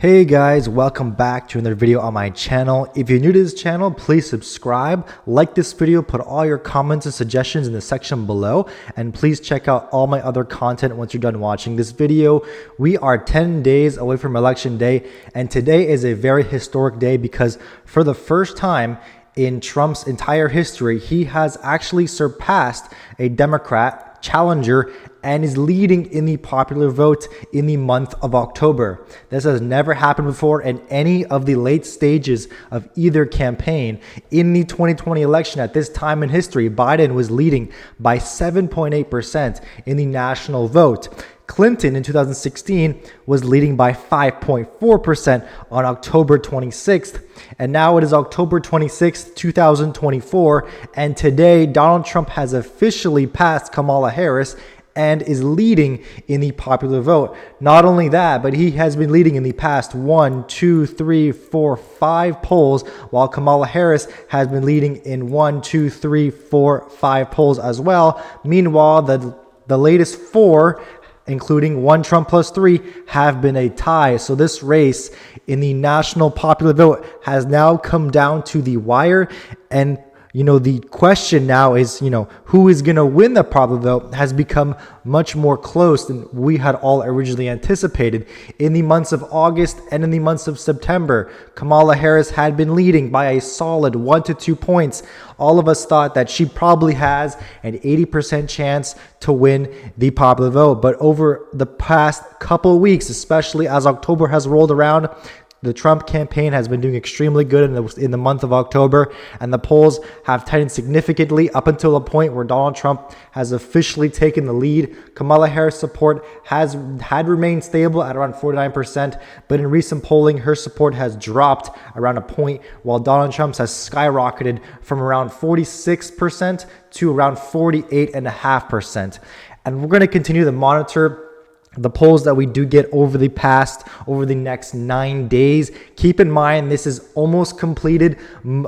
Hey guys, welcome back to another video on my channel. If you're new to this channel, please subscribe, like this video, put all your comments and suggestions in the section below, and please check out all my other content once you're done watching this video. We are 10 days away from election day, and today is a very historic day because for the first time in Trump's entire history, he has actually surpassed a Democrat challenger and is leading in the popular vote in the month of October. This has never happened before in any of the late stages of either campaign. In the 2020 election, at this time in history, Biden was leading by 7.8% in the national vote. Clinton in 2016 was leading by 5.4% on October 26th. And now it is October 26th, 2024. And today, Donald Trump has officially passed Kamala Harris and is leading in the popular vote. Not only that, but he has been leading in the past 5 polls, while Kamala Harris has been leading in 5 polls as well. Meanwhile, the latest 4, including 1 Trump plus 3, have been a tie. So this race in the national popular vote has now come down to the wire. And the question now is, who is going to win the popular vote has become much more close than we had all originally anticipated. In the months of August and in the months of September, Kamala Harris had been leading by a solid 1 to 2 points. All of us thought that she probably has an 80% chance to win the popular vote. But over the past couple of weeks, especially as October has rolled around, the Trump campaign has been doing extremely good in the month of October, and the polls have tightened significantly up until a point where Donald Trump has officially taken the lead. Kamala Harris' support had remained stable at around 49%, but in recent polling, her support has dropped around a point, while Donald Trump's has skyrocketed from around 46% to around 48.5%. And we're going to continue to monitor the polls that we do get over the next 9 days. Keep in mind, this is almost completed.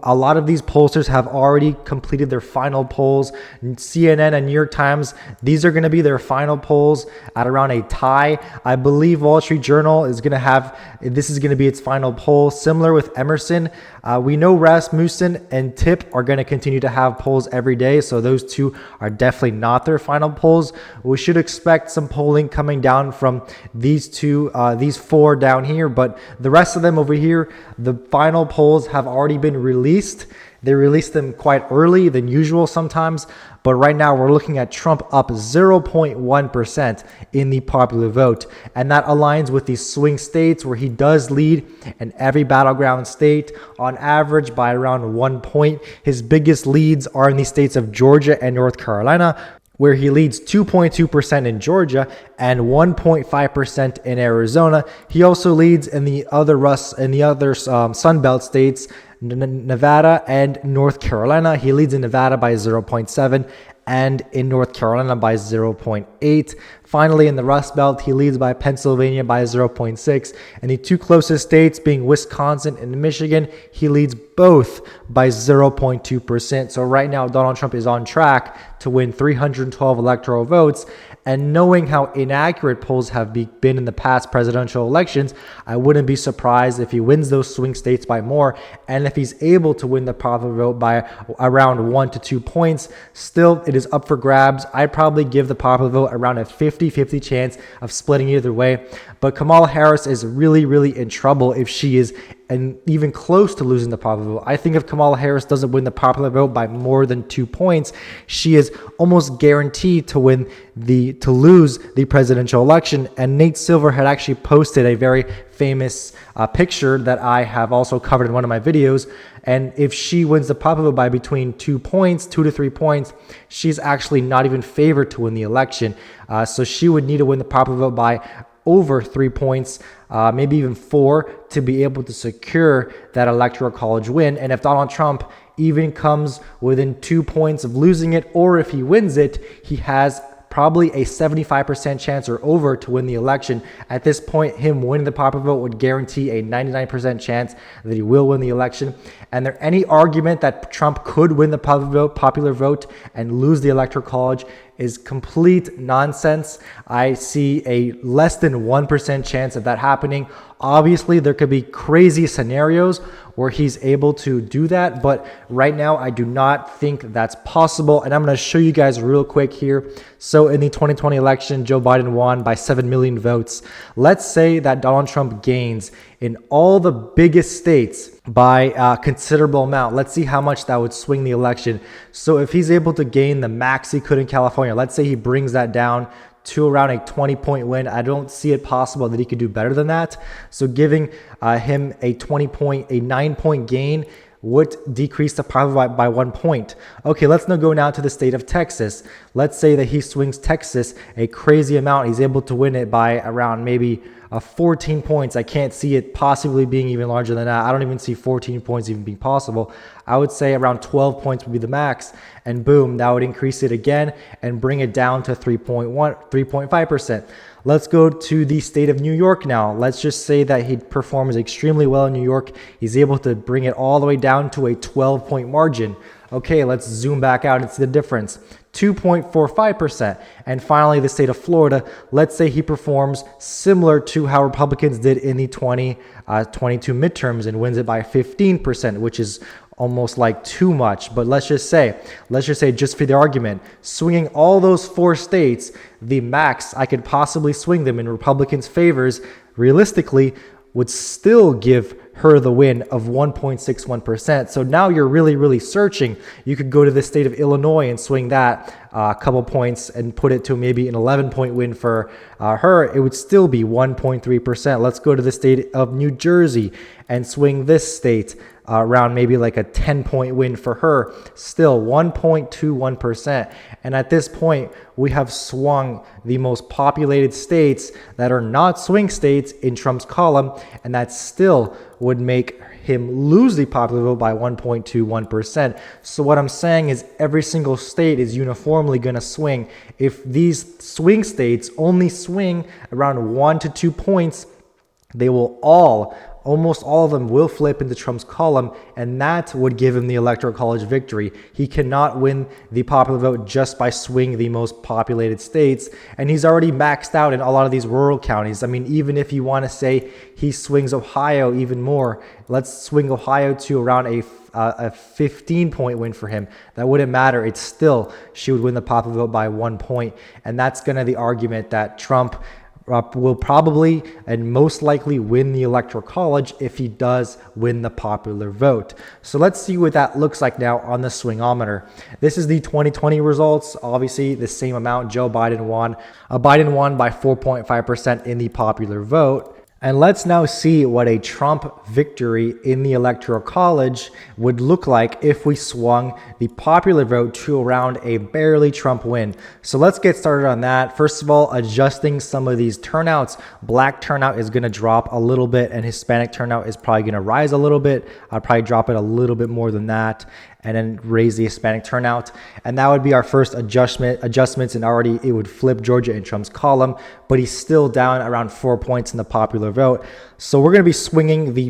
A lot of these pollsters have already completed their final polls. CNN and New York Times, these are going to be their final polls at around a tie. I believe Wall Street Journal is going to be its final poll. Similar with Emerson. We know Rasmussen and Tip are going to continue to have polls every day, so those two are definitely not their final polls. We should expect some polling coming down from these 4 down here, but the rest of them over here, the final polls have already been released. They released them quite early than usual sometimes, but right now we're looking at Trump up 0.1% in the popular vote, and that aligns with the swing states where he does lead in every battleground state on average by around 1 point. His biggest leads are in the states of Georgia and North Carolina, where he leads 2.2% in Georgia and 1.5% in Arizona. He also leads in the other Sun Belt states, Nevada and North Carolina. He leads in Nevada by 0.7 and in North Carolina by 0.8. Finally, in the Rust Belt, he leads by Pennsylvania by 0.6. And the 2 closest states being Wisconsin and Michigan, he leads both by 0.2%. So right now, Donald Trump is on track to win 312 electoral votes. And knowing how inaccurate polls have been in the past presidential elections, I wouldn't be surprised if he wins those swing states by more. And if he's able to win the popular vote by around 1 to 2 points, still it is up for grabs. I'd probably give the popular vote around a 50-50 chance of splitting either way. But Kamala Harris is really, really in trouble if she is even close to losing the popular vote. I think if Kamala Harris doesn't win the popular vote by more than 2 points, she is almost guaranteed to lose the presidential election. And Nate Silver had actually posted a very famous picture that I have also covered in one of my videos. And if she wins the popular vote by between 2 to 3 points, she's actually not even favored to win the election. So she would need to win the popular vote by over 3 points, maybe even 4, to be able to secure that electoral college win. And if Donald Trump even comes within 2 points of losing it, or if he wins it, he has probably a 75% chance or over to win the election. At this point, him winning the popular vote would guarantee a 99% chance that he will win the election. And there any argument that Trump could win the popular vote and lose the electoral college is complete nonsense. I see a less than 1% chance of that happening. Obviously, there could be crazy scenarios where he's able to do that, but right now I do not think that's possible. And I'm going to show you guys real quick here. So in the 2020 election, Joe Biden won by 7 million votes. Let's say that Donald Trump gains in all the biggest states by a considerable amount. Let's see how much that would swing the election. So if he's able to gain the max he could in California, let's say he brings that down to around a 20-point win. I don't see it possible that he could do better than that. So giving him a 9-point gain would decrease the power vote by 1 point. Okay, let's now go to the state of Texas. Let's say that he swings Texas a crazy amount. He's able to win it by around maybe 14 points. I can't see it possibly being even larger than that. I don't even see 14 points even being possible. I would say around 12 points would be the max, and boom, that would increase it again and bring it down to 3.5%. Let's go to the state of New York now. Let's just say that he performs extremely well in New York. He's able to bring it all the way down to a 12-point margin. Okay, let's zoom back out and see the difference. 2.45%. And finally, the state of Florida, let's say he performs similar to how Republicans did in the 2022 midterms and wins it by 15%, which is almost like too much. But let's just say just for the argument, swinging all those 4 states, the max I could possibly swing them in Republicans' favors realistically would still give her the win of 1.61%. So now you're really searching. You could go to the state of Illinois and swing that a couple points and put it to maybe an 11-point win for her. It would still be 1.3%. Let's go to the state of New Jersey and swing this state around maybe like a 10-point win for her, still 1.21%. And at this point, we have swung the most populated states that are not swing states in Trump's column, and that still would make him lose the popular vote by 1.21%. So what I'm saying is every single state is uniformly going to swing. If these swing states only swing around 1 to 2 points, they will almost all of them will flip into Trump's column, and that would give him the Electoral College victory. He cannot win the popular vote just by swinging the most populated states, and he's already maxed out in a lot of these rural counties. I mean, even if you want to say he swings Ohio even more, let's swing Ohio to around a 15-point win for him. That wouldn't matter. It's still, she would win the popular vote by 1 point, and that's going to be the argument that Trump will probably and most likely win the Electoral College if he does win the popular vote. So let's see what that looks like now on the Swingometer. This is the 2020 results. Obviously, the same amount Joe Biden won. Biden won by 4.5% in the popular vote. And let's now see what a Trump victory in the Electoral College would look like if we swung the popular vote to around a barely Trump win. So let's get started on that. First of all, adjusting some of these turnouts. Black turnout is going to drop a little bit, and Hispanic turnout is probably going to rise a little bit. I'd probably drop it a little bit more than that, and then raise the Hispanic turnout. And that would be our first adjustments, and already it would flip Georgia in Trump's column, but he's still down around 4 points in the popular vote. So we're going to be swinging the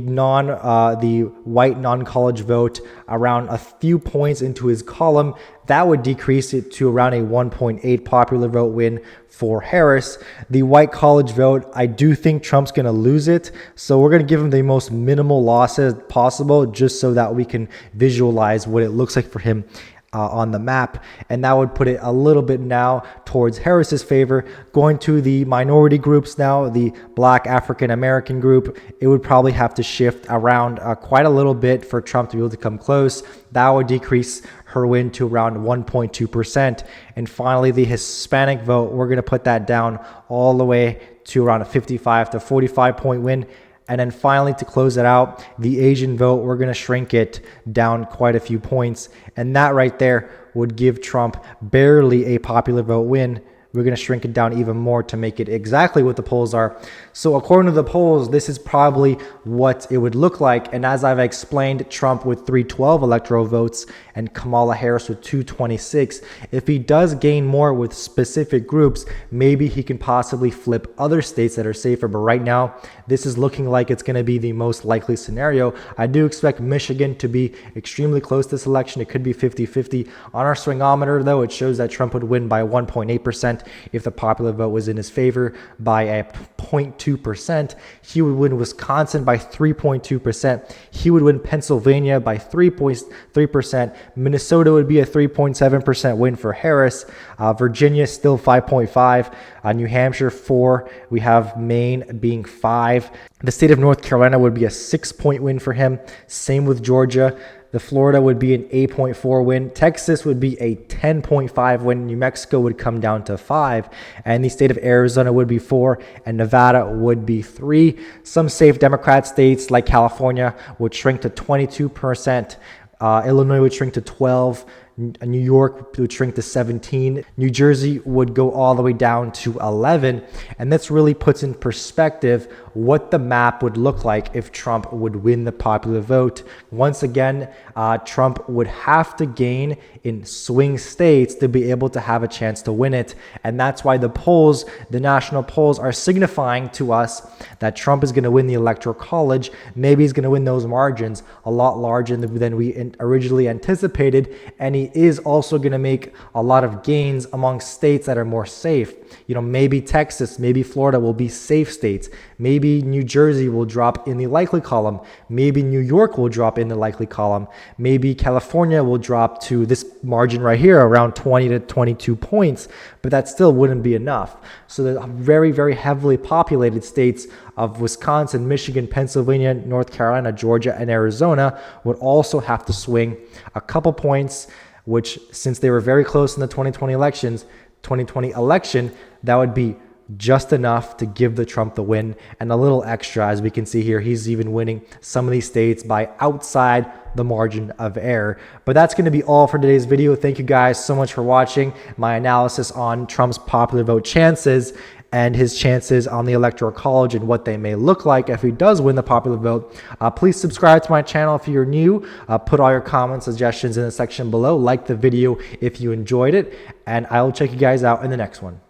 white non-college vote around a few points into his column. That would decrease it to around a 1.8 popular vote win for Harris. The white college vote, I do think Trump's going to lose it. So we're going to give him the most minimal losses possible just so that we can visualize what it looks like for him on the map, and that would put it a little bit now towards Harris's favor. Going to the minority groups now, the Black African American group, it would probably have to shift around quite a little bit for Trump to be able to come close. That would decrease her win to around 1.2%. And finally, the Hispanic vote, we're going to put that down all the way to around a 55 to 45 point win. And then finally, to close it out, the Asian vote, we're going to shrink it down quite a few points. And that right there would give Trump barely a popular vote win, we're going to shrink it down even more to make it exactly what the polls are. So according to the polls, this is probably what it would look like. And as I've explained, Trump with 312 electoral votes and Kamala Harris with 226. If he does gain more with specific groups, maybe he can possibly flip other states that are safer. But right now, this is looking like it's going to be the most likely scenario. I do expect Michigan to be extremely close this election. It could be 50-50. On our swingometer, though, it shows that Trump would win by 1.8% if the popular vote was in his favor by a 0.2%. He would win Wisconsin by 3.2%. He would win Pennsylvania by 3.3%. Minnesota would be a 3.7% win for Harris. Virginia still 5.5%. New Hampshire 4%. We have Maine being 5%. The state of North Carolina would be a 6-point win for him. Same with Georgia. The Florida would be an 8.4 win. Texas would be a 10.5 win. New Mexico would come down to 5. And the state of Arizona would be 4. And Nevada would be 3. Some safe Democrat states like California would shrink to 22%. Illinois would shrink to 12%. New York would shrink to 17%. New Jersey would go all the way down to 11%. And this really puts in perspective what the map would look like if Trump would win the popular vote. Once again, Trump would have to gain in swing states to be able to have a chance to win it. And that's why the polls, the national polls, are signifying to us that Trump is going to win the Electoral College. Maybe he's going to win those margins a lot larger than we originally anticipated. And he is also going to make a lot of gains among states that are more safe. Maybe Texas, maybe Florida will be safe states. Maybe New Jersey will drop in the likely column. Maybe New York will drop in the likely column. Maybe California will drop to this margin right here, around 20 to 22 points, but that still wouldn't be enough. So the very, very heavily populated states of Wisconsin, Michigan, Pennsylvania, North Carolina, Georgia, and Arizona would also have to swing a couple points, which, since they were very close in the 2020 election, that would be just enough to give the Trump the win, and a little extra. As we can see here, he's even winning some of these states by outside the margin of error. But that's going to be all for today's video. Thank you guys so much for watching my analysis on Trump's popular vote chances and his chances on the Electoral College and what they may look like if he does win the popular vote. Please subscribe to my channel if you're new. Put all your comments, suggestions in the section below. Like the video if you enjoyed it, and I will check you guys out in the next one.